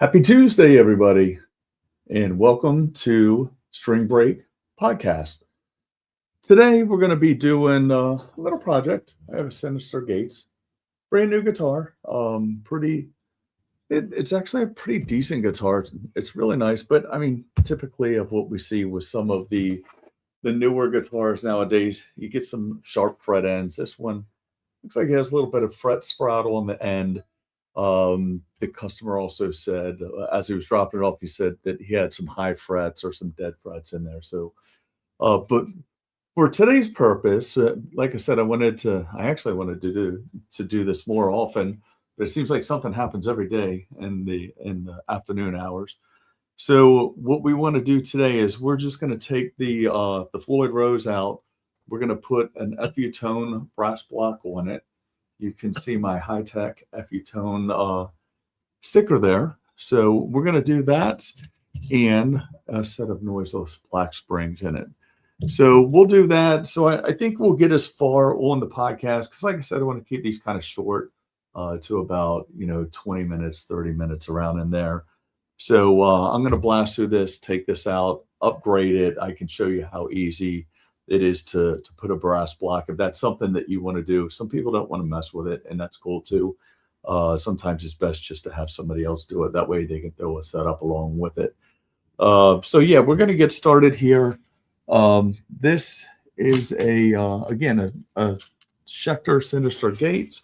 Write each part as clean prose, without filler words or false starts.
Happy Tuesday, everybody, and welcome to String Break Podcast. Today, we're going to be doing a little project. I have a Synyster Gates, brand new guitar. It's actually a pretty decent guitar. It's really nice, but I mean, typically of what we see with some of the newer guitars nowadays, you get some sharp fret ends. This one looks like it has a little bit of fret spraddle on the end. The customer also said, as he was dropping it off, he said that he had some high frets or some dead frets in there. So, but for today's purpose, like I said, I actually wanted to do this more often, but it seems like something happens every day in the afternoon hours. So what we want to do today is we're just going to take the Floyd Rose out. We're going to put an FU tone brass block on it. You can see my high-tech FU tone sticker there. So we're going to do that and a set of noiseless black springs in it. So we'll do that. So I think we'll get as far on the podcast because, like I said, I want to keep these kind of short to about 20 minutes, 30 minutes around in there. So I'm going to blast through this, take this out, upgrade it. I can show you how easy it is to put a brass block. If that's something that you want to do, some people don't want to mess with it, and that's cool too. Sometimes it's best just to have somebody else do it. That way they can throw a setup along with it. So yeah, we're going to get started here. This is again a Schcter Synyster Gates.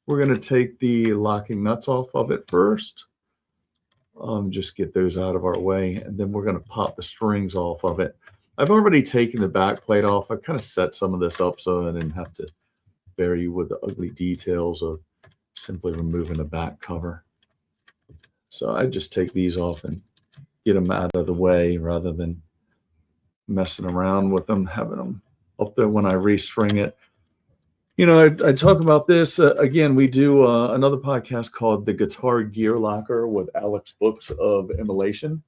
We're going to take the locking nuts off of it first. Just get those out of our way, and then we're going to pop the strings off of it. I've already taken the back plate off. I've kind of set some of this up so I didn't have to bury you with the ugly details of simply removing the back cover. So I just take these off and get them out of the way rather than messing around with them, having them up there when I restring it. I talk about this. Again, we do another podcast called The Guitar Gear Locker with Alex Books of Immolation.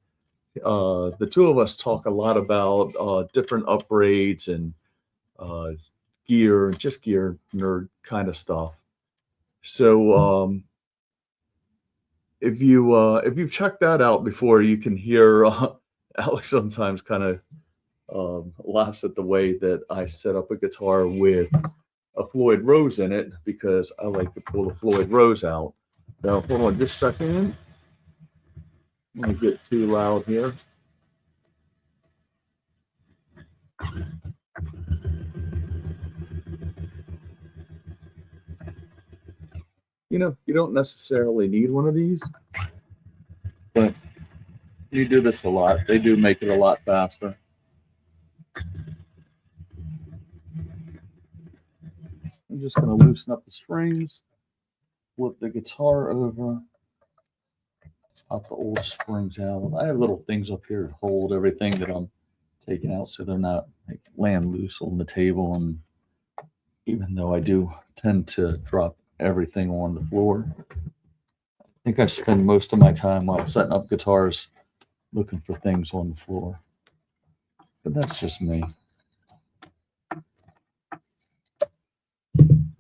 The two of us talk a lot about different upgrades and gear nerd kind of stuff. So if you've checked that out before, you can hear Alex sometimes kind of laughs at the way that I set up a guitar with a Floyd Rose in it because I like to pull the Floyd Rose out. Now, hold on just a second. I'm going to get too loud here. You don't necessarily need one of these, but you do this a lot. They do make it a lot faster. I'm just going to loosen up the strings, flip the guitar over, pop the old springs out. I have little things up here to hold everything that I'm taking out so they're not laying loose on the table. And even though I do tend to drop everything on the floor, I think I spend most of my time while setting up guitars looking for things on the floor. But that's just me. I'm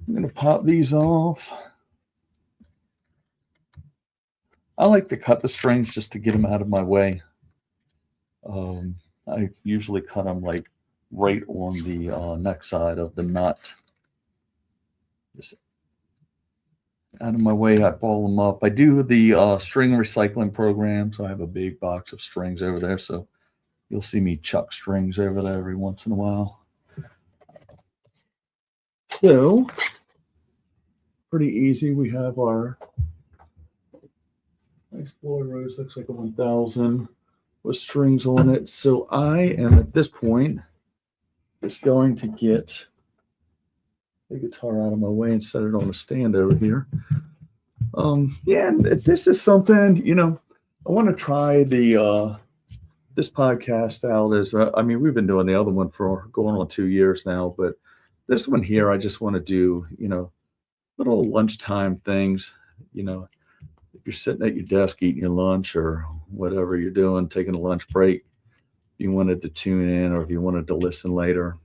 going to pop these off. I like to cut the strings just to get them out of my way. I usually cut them like right on the neck side of the nut. Just out of my way, I ball them up. I do the string recycling program, so I have a big box of strings over there. So you'll see me chuck strings over there every once in a while. So pretty easy. We have our nice Floyd Rose, looks like a 1000 with strings on it. So I am at this point just going to get the guitar out of my way and set it on a stand over here. Yeah, and this is something, I want to try this podcast out as, we've been doing the other one for going on 2 years now, but this one here, I just want to do, little lunchtime things, if you're sitting at your desk eating your lunch or whatever you're doing, taking a lunch break, if you wanted to tune in or if you wanted to listen later,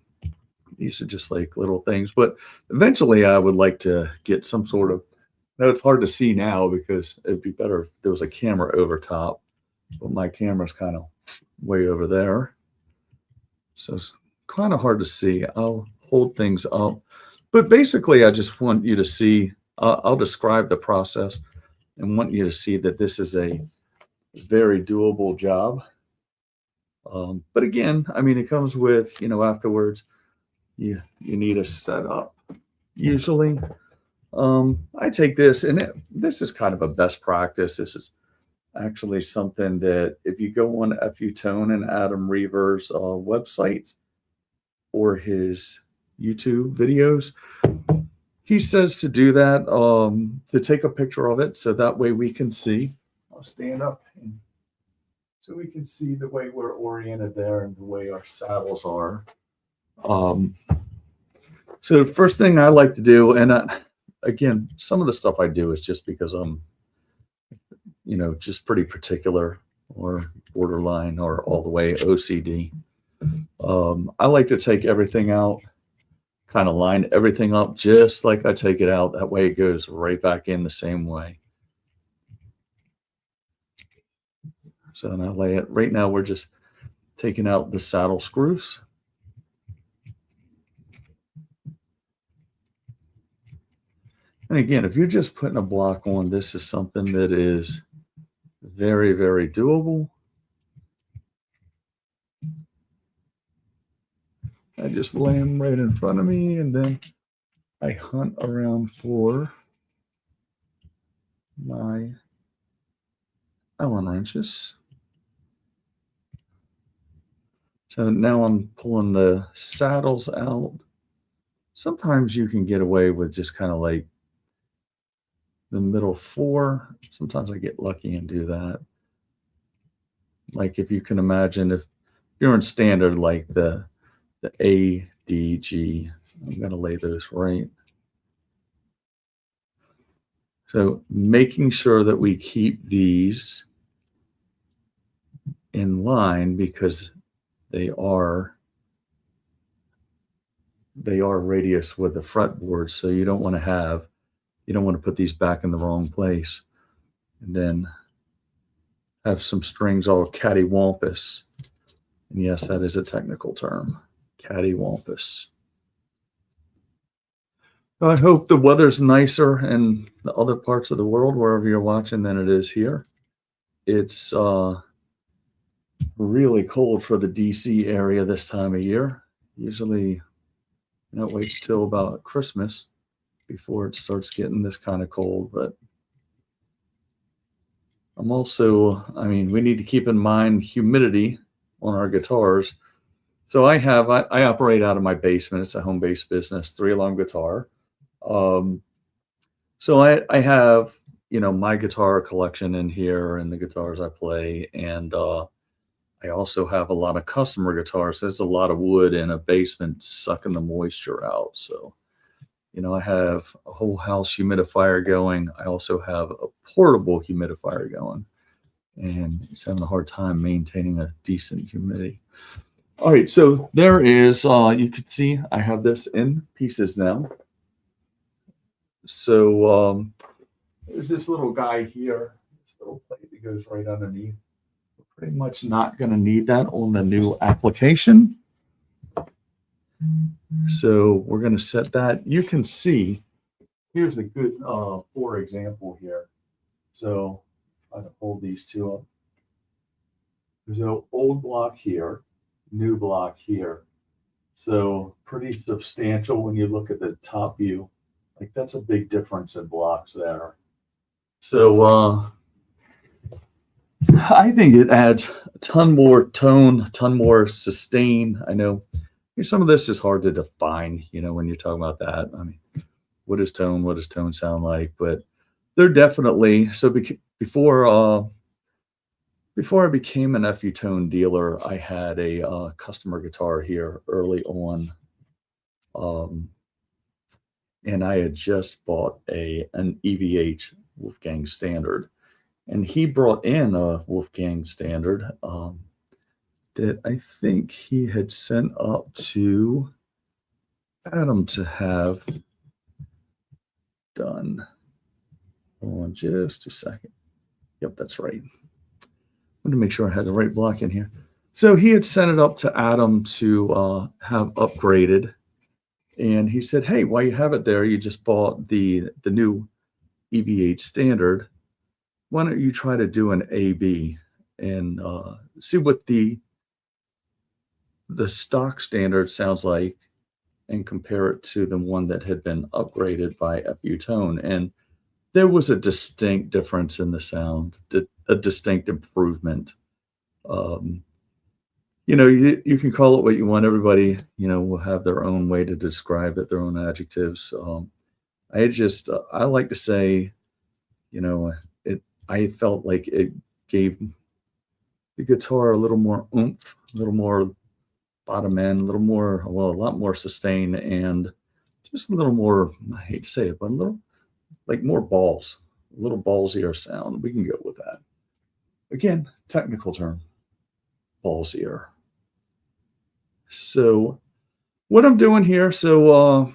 these are just like little things. But eventually I would like to get some sort of Now it's hard to see now because it'd be better if there was a camera over top, but my camera's kind of way over there. So it's kind of hard to see. I'll hold things up. But basically, I just want you to see, I'll describe the process and want you to see that this is a very doable job. But again, I mean, it comes with, afterwards, you need a setup. Usually, I take this, and this is kind of a best practice. This is actually something that if you go on FU Tone and Adam Reaver's website or his YouTube videos, he says to do that, to take a picture of it so that way we can see. I'll stand up so we can see the way we're oriented there and the way our saddles are. So the first thing I like to do, and again, some of the stuff I do is just because I'm, just pretty particular or borderline or all the way OCD. I like to take everything out, kind of line everything up just like I take it out. That way it goes right back in the same way. So now lay it. Right now we're just taking out the saddle screws. And again, if you're just putting a block on, this is something that is very, very doable. I just lay them right in front of me, and then I hunt around for my Allen wrenches. So now I'm pulling the saddles out. Sometimes you can get away with just kind of like the middle four. Sometimes I get lucky and do that. Like if you can imagine, if you're in standard, like the A, D, G, I'm going to lay those right. So making sure that we keep these in line because they are radius with the fretboard. So you don't want to put these back in the wrong place and then have some strings all cattywampus. And yes, that is a technical term, cattywampus. I hope the weather's nicer in the other parts of the world, wherever you're watching, than it is here. It's really cold for the DC area this time of year. Usually, it waits till about Christmas before it starts getting this kind of cold. But I'm also, we need to keep in mind humidity on our guitars. So I operate out of my basement. It's a home-based business, 3-alarm guitar. So I have, my guitar collection in here and the guitars I play. And I also have a lot of customer guitars. There's a lot of wood in a basement sucking the moisture out. So, I have a whole house humidifier going. I also have a portable humidifier going. And it's having a hard time maintaining a decent humidity. All right, so there is, you can see I have this in pieces now. So there's this little guy here, this little plate that goes right underneath. We're pretty much not going to need that on the new application. So we're going to set that. You can see, here's a good, for example here. So I'm going to hold these two up. There's an old block here, new block here. So pretty substantial when you look at the top view. Like that's a big difference in blocks there. So I think it adds a ton more tone, a ton more sustain. I know some of this is hard to define, when you're talking about that. What is tone? What does tone sound like? But they're definitely, so before I became an FU Tone dealer, I had a customer guitar here early on. And I had just bought an EVH Wolfgang Standard. And he brought in a Wolfgang Standard that I think he had sent up to Adam to have done. Hold on just a second. Yep, that's right. I wanted to make sure I had the right block in here. So he had sent it up to Adam to have upgraded. And he said, hey, while you have it there, you just bought the new EV8 standard. Why don't you try to do an AB and see what the stock standard sounds like and compare it to the one that had been upgraded by FU Tone. And there was a distinct difference in the sound, a distinct improvement. You know, you can call it what you want. Everybody, you know, will have their own way to describe it, their own adjectives. I like to say, you know, I felt like it gave the guitar a little more oomph, a little more bottom end, a little more, well, a lot more sustain, and just a little more, I hate to say it, but a little like more balls, a little ballsier sound. We can go with that. Again, technical term, ballsier. So what I'm doing here, so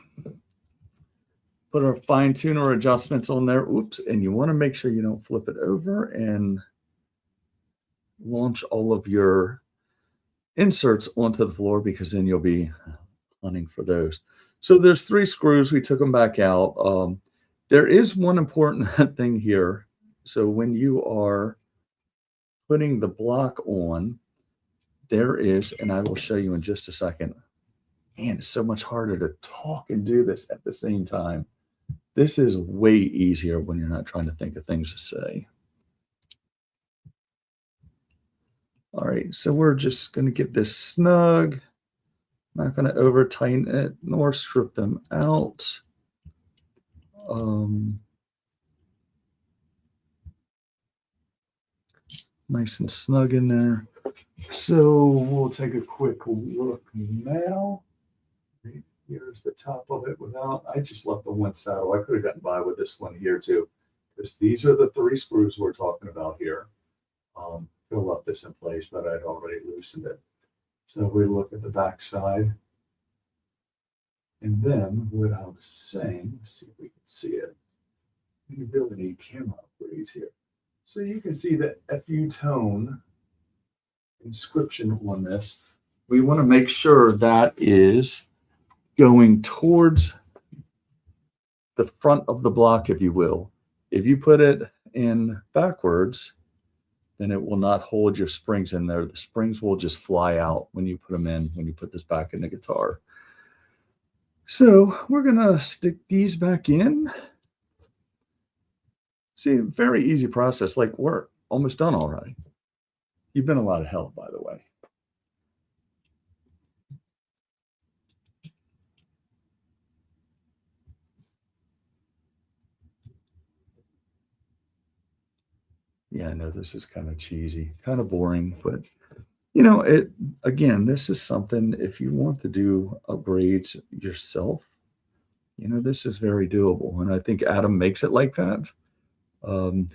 put our fine tuner adjustments on there. Oops, and you want to make sure you don't flip it over and launch all of your inserts onto the floor, because then you'll be hunting for those. So there's 3 screws. We took them back out. There is one important thing here. So when you are putting the block on, there is, and I will show you in just a second. Man, it's so much harder to talk and do this at the same time. This is way easier when you're not trying to think of things to say. All right, so we're just going to get this snug. Not going to over tighten it nor strip them out. Nice and snug in there. So we'll take a quick look now. Here's the top of it without, I just left the one saddle. I could have gotten by with this one here too, because these are the 3 screws we're talking about here. Fill up this in place, but I'd already loosened it. So we look at the back side. And then what I was saying, let's see if we can see it. You really need camera upgrades here. So you can see the FU Tone inscription on this. We want to make sure that is going towards the front of the block, if you will. If you put it in backwards, then it will not hold your springs in there. The springs will just fly out when you put them in, when you put this back in the guitar. So we're going to stick these back in. See, very easy process. Like, we're almost done already. You've been a lot of help, by the way. Yeah, I know this is kind of cheesy, kind of boring, but you know, again, this is something, if you want to do upgrades yourself, you know, this is very doable. And I think Adam makes it like that.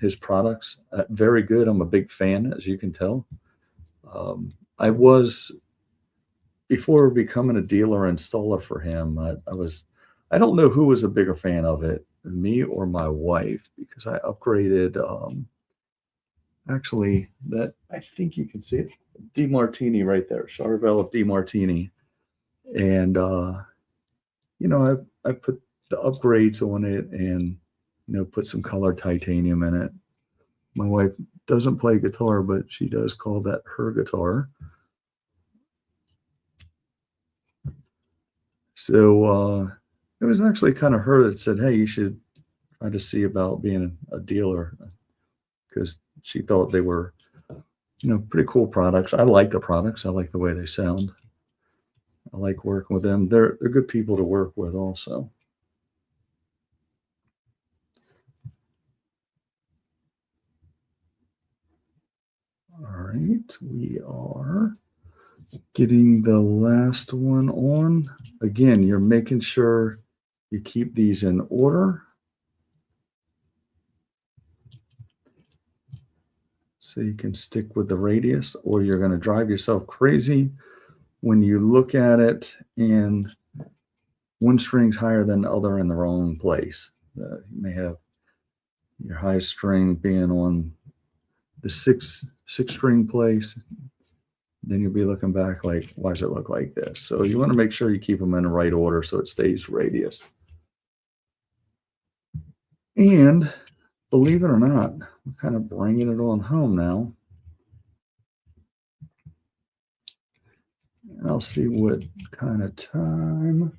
His products, very good. I'm a big fan, as you can tell. I was, before becoming a dealer installer for him, I don't know who was a bigger fan of it, me or my wife, because I upgraded, actually, that, I think you can see it, DeMartini right there, Charvel of DeMartini. And, you know, I put the upgrades on it and, you know, put some colored titanium in it. My wife doesn't play guitar, but she does call that her guitar. So it was actually kind of her that said, hey, you should try to see about being a dealer, because she thought they were, you know, pretty cool products. I like the products. I like the way they sound. I like working with them. They're good people to work with also. All right, we are getting the last one on. Again, you're making sure you keep these in order. So you can stick with the radius, or you're going to drive yourself crazy when you look at it and one string's higher than the other in the wrong place. You may have Your highest string being on the six string place. Then you'll be looking back like, why does it look like this? So you want to make sure you keep them in the right order so it stays radius. And believe it or not, we're kind of bringing it on home now. And I'll see what kind of time.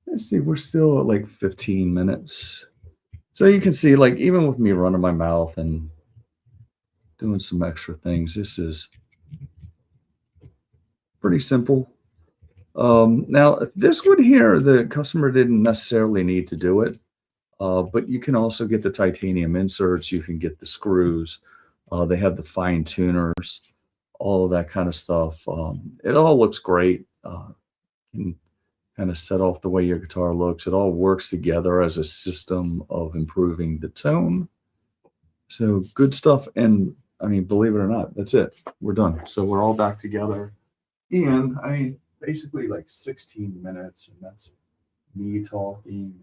Let's see, we're still at like 15 minutes. So you can see, like, even with me running my mouth and doing some extra things, this is pretty simple. Now, this one here, the customer didn't necessarily need to do it, but you can also get the titanium inserts. You can get the screws. They have the fine tuners, all of that kind of stuff. It all looks great. Can kind of set off the way your guitar looks. It all works together as a system of improving the tone. So good stuff. And I mean, believe it or not, that's it. We're done. So we're all back together. And I mean, basically like 16 minutes, and that's me talking.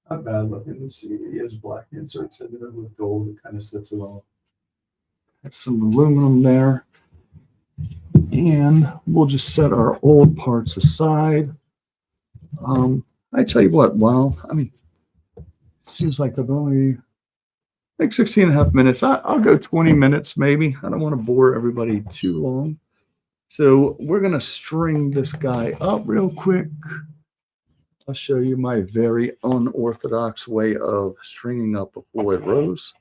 Not bad looking. You see, he has black inserts in there with gold. It kind of sets it off. That's some aluminum there. And we'll just set our old parts aside. I tell you what, well, I mean, it seems like I've only like 16 and a half minutes. I'll go 20 minutes maybe. I don't want to bore everybody too long. So we're going to string this guy up real quick. I'll show you my very unorthodox way of stringing up a Floyd Rose.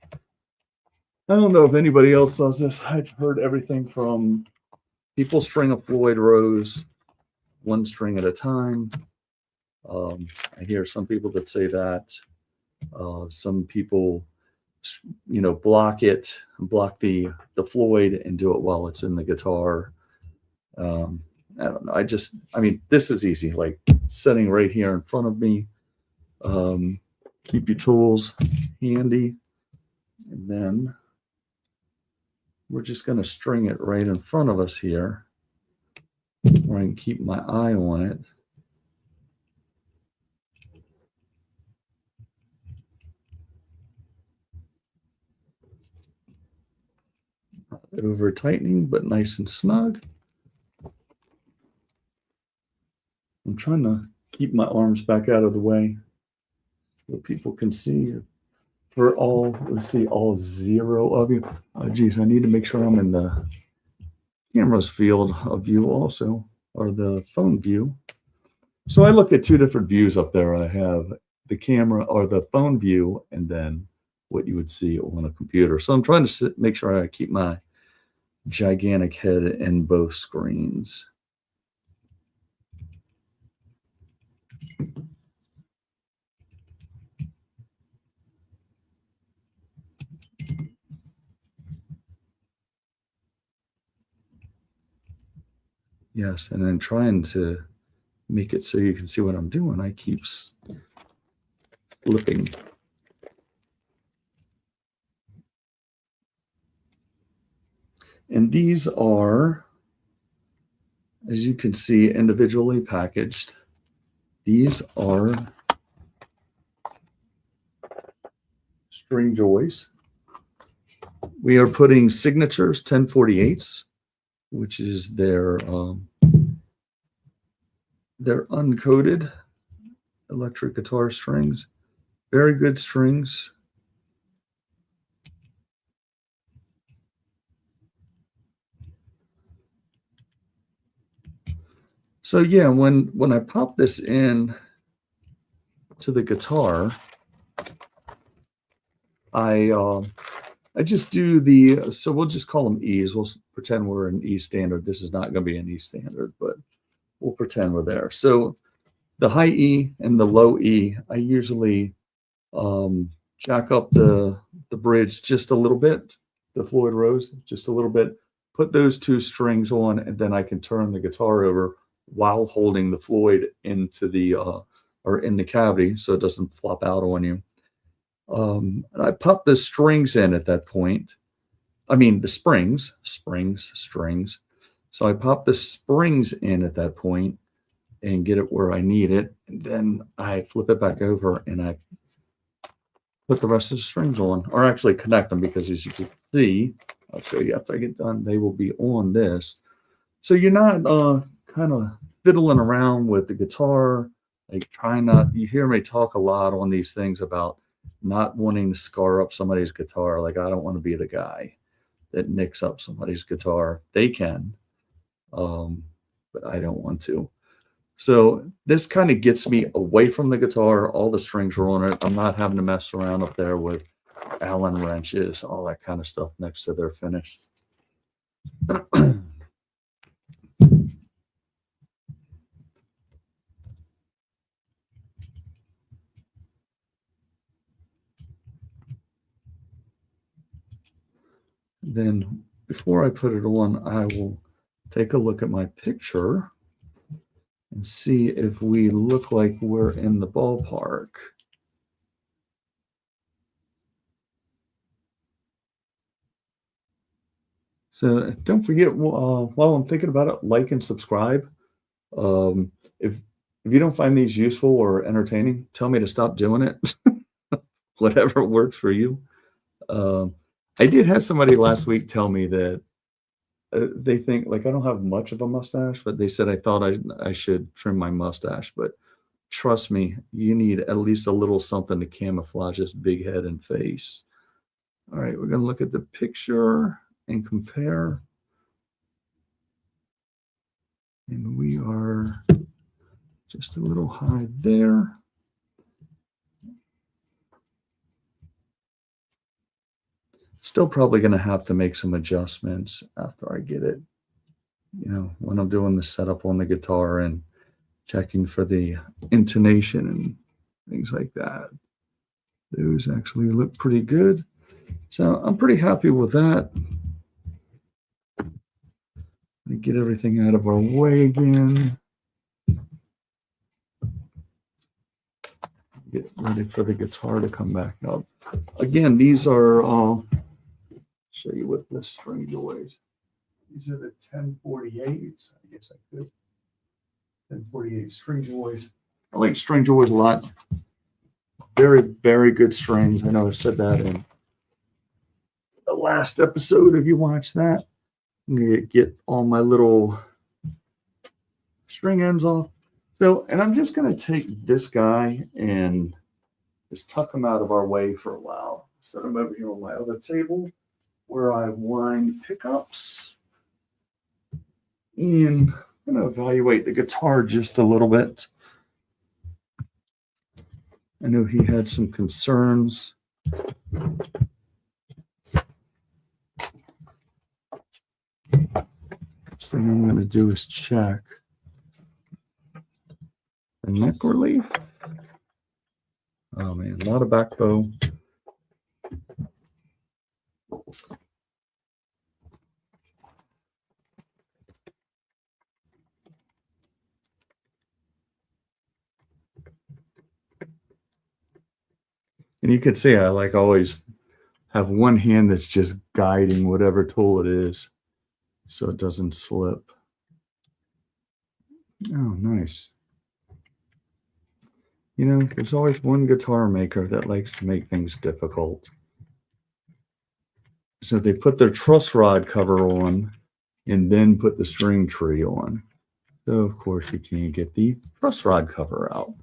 I don't know if anybody else does this. I've heard everything from people string a Floyd Rose one string at a time. I hear some people that say that. Some people, you know, block the Floyd and do it while it's in the guitar. I don't know. I mean, this is easy, like setting right here in front of me. Keep your tools handy. And then we're just going to string it right in front of us here, where I can keep my eye on it. Not over tightening, but nice and snug. I'm trying to keep my arms back out of the way so people can see. For all, let's see, all 0 of you. Oh, geez, I need to make sure I'm in the camera's field of view also, or the phone view. So I look at 2 different views up there. I have the camera or the phone view, and then what you would see on a computer. So I'm trying to make sure I keep my gigantic head in both screens. Yes, and then trying to make it so you can see what I'm doing. I keep flipping. And these are, as you can see, individually packaged. These are string joys. We are putting Synyster's 1048s, which is their uncoated electric guitar strings. Very good strings. So yeah, when I pop this in to the guitar, I just do the, so we'll just call them E's. We'll pretend we're in E standard. This is not going to be an E standard, but we'll pretend we're there. So the high E and the low E, I usually jack up the bridge just a little bit, the Floyd Rose, just a little bit, put those 2 strings on, and then I can turn the guitar over while holding the Floyd into the, or in the cavity so it doesn't flop out on you. And I pop the strings in at that point. I mean, the strings. So I pop the springs in at that point and get it where I need it. And then I flip it back over and I put the rest of the strings on, or actually connect them, because as you can see, I'll show you after I get done, they will be on this. So you're not kind of fiddling around with the guitar, like trying not, you hear me talk a lot on these things about not wanting to scar up somebody's guitar. Like, I don't want to be the guy that nicks up somebody's guitar. They can, but I don't want to. So this kind of gets me away from the guitar. All the strings are on it. I'm not having to mess around up there with Allen wrenches, all that kind of stuff next to their finish. Then before I put it on, I will take a look at my picture and see if we look like we're in the ballpark. So don't forget, while I'm thinking about it, like and subscribe. If you don't find these useful or entertaining, tell me to stop doing it. Whatever works for you. I did have somebody last week tell me that they think, like, I don't have much of a mustache, but they said I thought I should trim my mustache. But trust me, you need at least a little something to camouflage this big head and face. All right, we're going to look at the picture and compare. And we are just a little high there. Still probably going to have to make some adjustments after I get it, when I'm doing the setup on the guitar and checking for the intonation and things like that. Those actually look pretty good. So I'm pretty happy with that. Let me get everything out of our way again. Get ready for the guitar to come back up. Again, these are, show you what the string joys. These are the 1048s. I guess I could. 1048 string joys. I like string joys a lot. Very, very good strings. I know I said that in the last episode. If you watched that, I'm gonna get all my little string ends off. So, and I'm just gonna take this guy and just tuck him out of our way for a while. Set him over here on my other table, where I wind pickups, and I'm going to evaluate the guitar just a little bit. I know he had some concerns. First thing I'm going to do is check the neck relief. Oh man, a lot of back bow. And you can see I always have one hand that's just guiding whatever tool it is so it doesn't slip. Oh, nice. There's always one guitar maker that likes to make things difficult. So they put their truss rod cover on and then put the string tree on. So, of course, you can't get the truss rod cover out.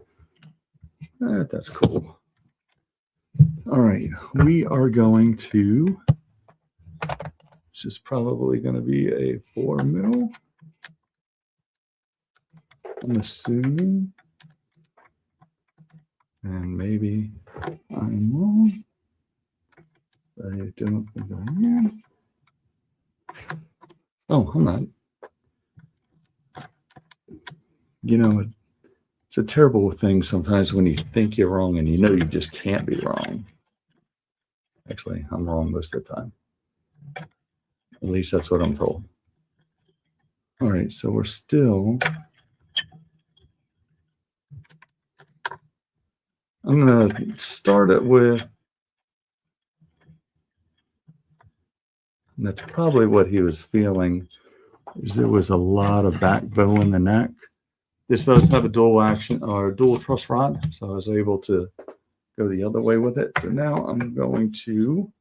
That's cool. All right, we are going to, this is probably going to be a 4 mil. I'm assuming. And maybe I'm wrong. I don't think I am. Oh, I'm not. It's a terrible thing sometimes when you think you're wrong and you just can't be wrong. Actually, I'm wrong most of the time. At least that's what I'm told. All right, so we're still. I'm going to start it with, and that's probably what he was feeling, is there was a lot of back bow in the neck. This does have a dual action or dual truss rod, so I was able to go the other way with it. So now I'm going to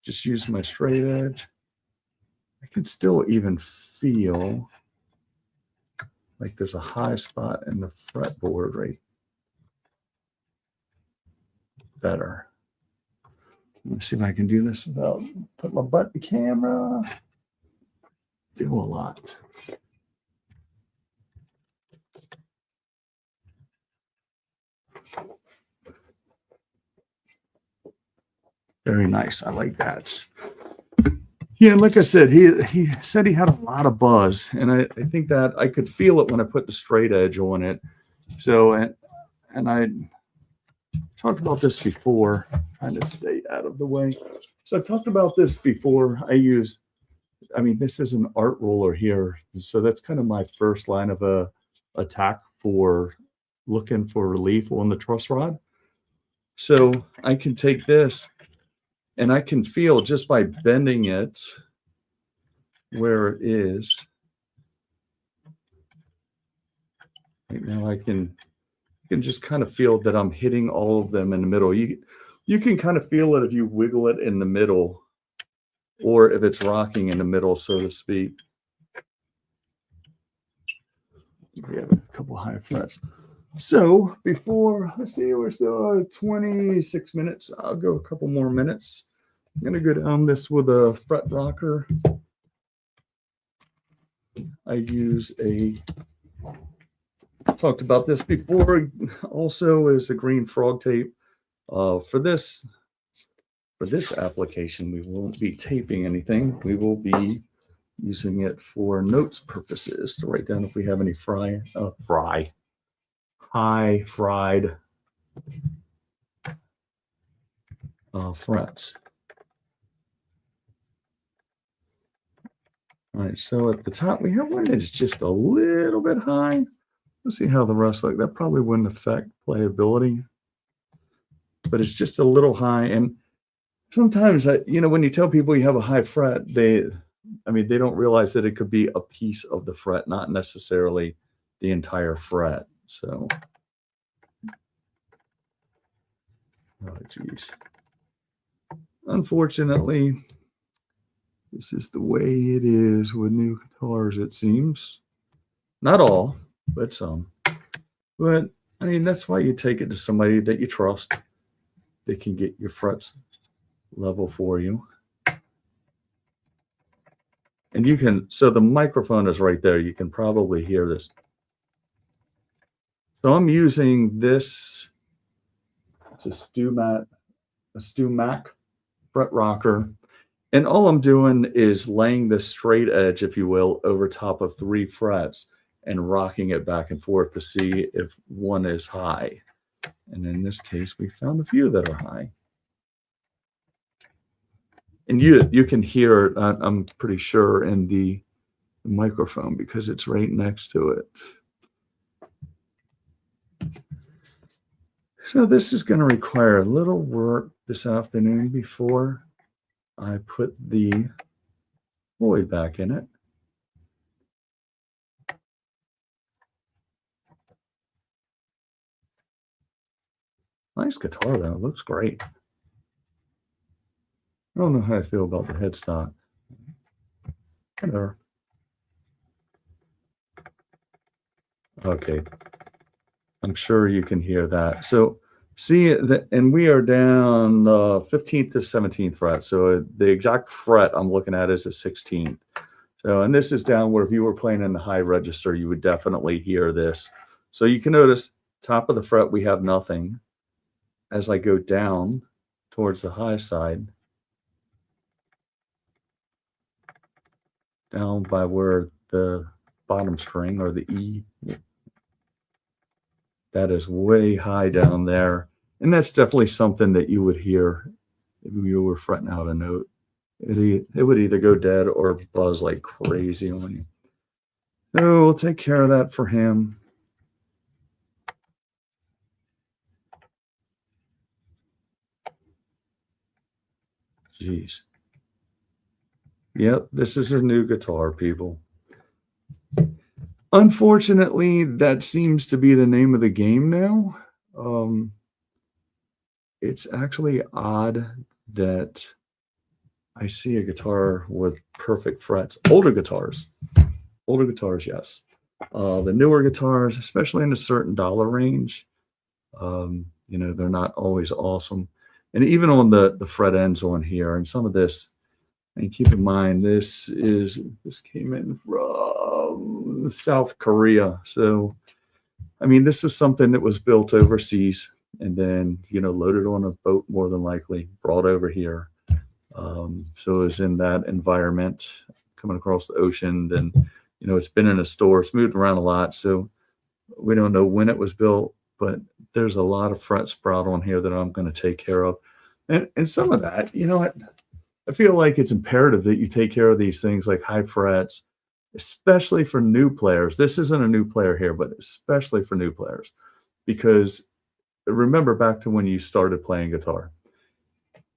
just use my straight edge. I can still even feel like there's a high spot in the fretboard right better. Let me see if I can do this without putting my butt in the camera. Do a lot. Very nice. I like that. Yeah, like I said, he said he had a lot of buzz, and I think that I could feel it when I put the straight edge on it. So, and I talked about this before, trying to stay out of the way. So I've talked about this before. This is an art roller here. So that's kind of my first line of attack for looking for relief on the truss rod. So I can take this and I can feel just by bending it where it is. Right now I can just kind of feel that I'm hitting all of them in the middle. You can kind of feel it if you wiggle it in the middle or if it's rocking in the middle, so to speak. We have a couple high frets. So before, let's see, we're still at 26 minutes. I'll go a couple more minutes. I'm going to go down this with a fret rocker. I use talked about this before, also is a green frog tape. For this application, we won't be taping anything. We will be using it for notes purposes to write down if we have any high fried frets. All right, so at the top we have one that's just a little bit high. Let's see how the rest look. That probably wouldn't affect playability, but it's just a little high. And sometimes, when you tell people you have a high fret, they don't realize that it could be a piece of the fret, not necessarily the entire fret. So, oh geez. Unfortunately, this is the way it is with new guitars, it seems. Not all, but some. But, that's why you take it to somebody that you trust. They can get your frets level for you. And so the microphone is right there. You can probably hear this. So I'm using this. It's a StewMac fret rocker. And all I'm doing is laying the straight edge, if you will, over top of 3 frets and rocking it back and forth to see if one is high. And in this case, we found a few that are high. And you can hear it, I'm pretty sure, in the microphone because it's right next to it. So this is going to require a little work this afternoon before I put the void back in it. Nice guitar, though. It looks great. I don't know how I feel about the headstock. Whatever. Okay. I'm sure you can hear that. So see that, and we are down 15th to 17th fret. So the exact fret I'm looking at is the 16th. So, and this is down where if you were playing in the high register, you would definitely hear this. So you can notice top of the fret, we have nothing. As I go down towards the high side, down by where the bottom string or the E, that is way high down there. And that's definitely something that you would hear if you were fretting out a note. It would either go dead or buzz like crazy on you. So we'll take care of that for him. Jeez. Yep, this is a new guitar, people. Unfortunately, that seems to be the name of the game now. It's actually odd that I see a guitar with perfect frets. Older guitars, yes. The newer guitars, especially in a certain dollar range, they're not always awesome. And even on the fret ends on here, and some of this, and keep in mind, this came in from South Korea. So, I mean, this was something that was built overseas and then, loaded on a boat more than likely, brought over here. So it was in that environment coming across the ocean. Then, it's been in a store, it's moved around a lot. So we don't know when it was built, but there's a lot of fret sprout on here that I'm going to take care of. And some of that, I feel like it's imperative that you take care of these things like high frets, especially for new players. This isn't a new player here, but especially for new players, because remember back to when you started playing guitar.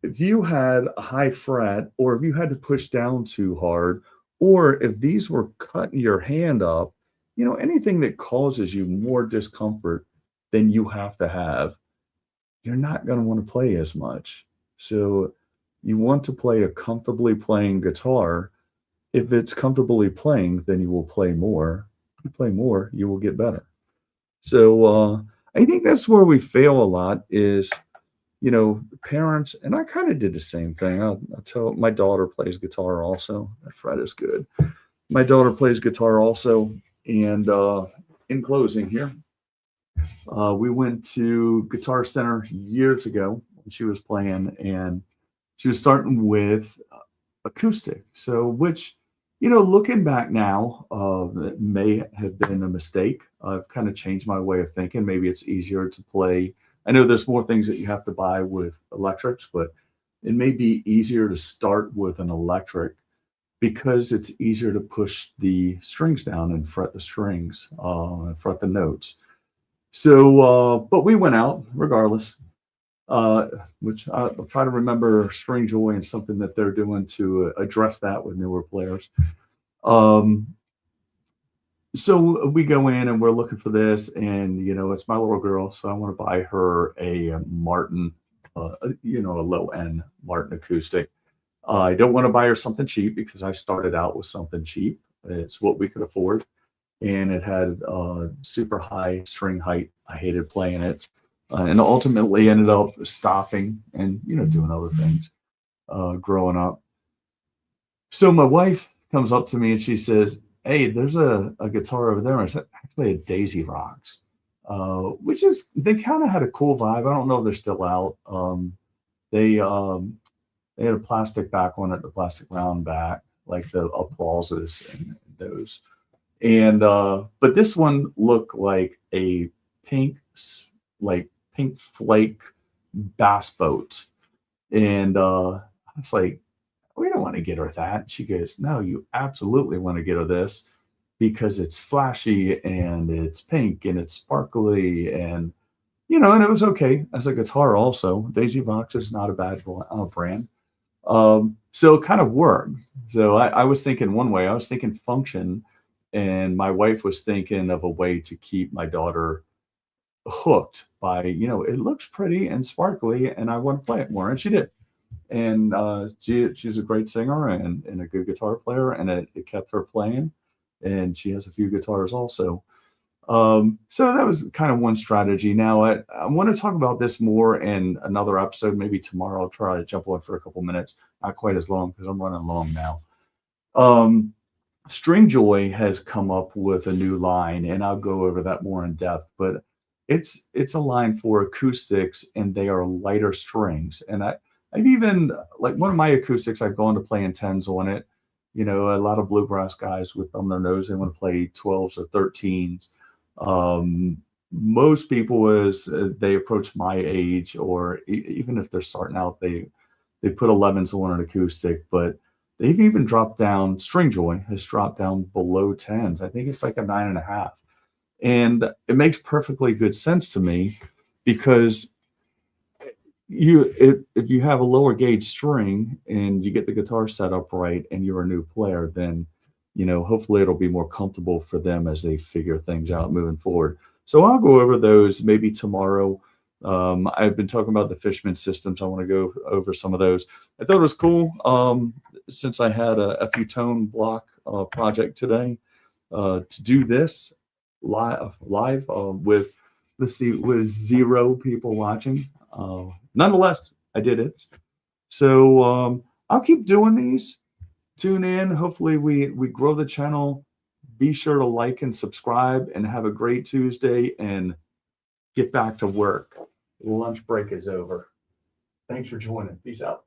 If you had a high fret, or if you had to push down too hard, or if these were cutting your hand up, anything that causes you more discomfort than you have to have, you're not going to want to play as much. So you want to play a comfortably playing guitar. If it's comfortably playing, then you will play more. If you play more, you will get better. So I think that's where we fail a lot is, parents, and I kind of did the same thing. I'll tell my daughter plays guitar also. That fret is good. My daughter plays guitar also. And in closing here, we went to Guitar Center years ago when she was playing, and she was starting with acoustic. So, which, looking back now, it may have been a mistake. I've kind of changed my way of thinking. Maybe it's easier to play. I know there's more things that you have to buy with electrics, but it may be easier to start with an electric because it's easier to push the strings down and fret the strings, and fret the notes. So, but we went out regardless, which I'll try to remember String Joy and something that they're doing to address that with newer players. So we go in and we're looking for this, and it's my little girl, so I want to buy her a Martin, a low end Martin acoustic. I don't want to buy her something cheap because I started out with something cheap. It's what we could afford, and it had super high string height. I hated playing it, and ultimately ended up stopping and doing other things growing up. So my wife comes up to me and she says, "Hey, there's a guitar over there." And I said, "Actually, a Daisy Rocks," which is they kind of had a cool vibe. I don't know if they're still out. They had a plastic back on it, the plastic round back, like the applauses and those. And but this one looked like a pink, like pink flake bass boat. And I was like, we don't want to get her that. She goes, no, you absolutely want to get her this because it's flashy and it's pink and it's sparkly and and it was okay as a guitar also. Daisy Rocks is not a bad brand. So it kind of worked. So I was thinking one way, I was thinking function, and my wife was thinking of a way to keep my daughter hooked by, it looks pretty and sparkly and I want to play it more. And she did. And she's a great singer and a good guitar player, and it kept her playing. And she has a few guitars also. So that was kind of one strategy. Now I want to talk about this more in another episode. Maybe tomorrow I'll try to jump on for a couple minutes, not quite as long because I'm running long now. String Joy has come up with a new line, and I'll go over that more in depth, but it's a line for acoustics, and they are lighter strings. And I've even, like, one of my acoustics, I've gone to play in 10s on it. A lot of bluegrass guys with on their nose, they want to play 12s or 13s. Most people, as they approach my age, or even if they're starting out, they put 11s on an acoustic, but they've even dropped down. String Joy has dropped down below 10s. I think it's like a 9.5, and it makes perfectly good sense to me because if you have a lower gauge string and you get the guitar set up right and you're a new player, then hopefully it'll be more comfortable for them as they figure things out moving forward. So I'll go over those maybe tomorrow. I've been talking about the Fishman systems. I want to go over some of those. I thought it was cool since I had a few tone block project today to do this live with, let's see, with 0 people watching. Nonetheless, I did it. So I'll keep doing these. Tune in. Hopefully we grow the channel. Be sure to like and subscribe, and have a great Tuesday, and get back to work. Lunch break is over. Thanks for joining. Peace out.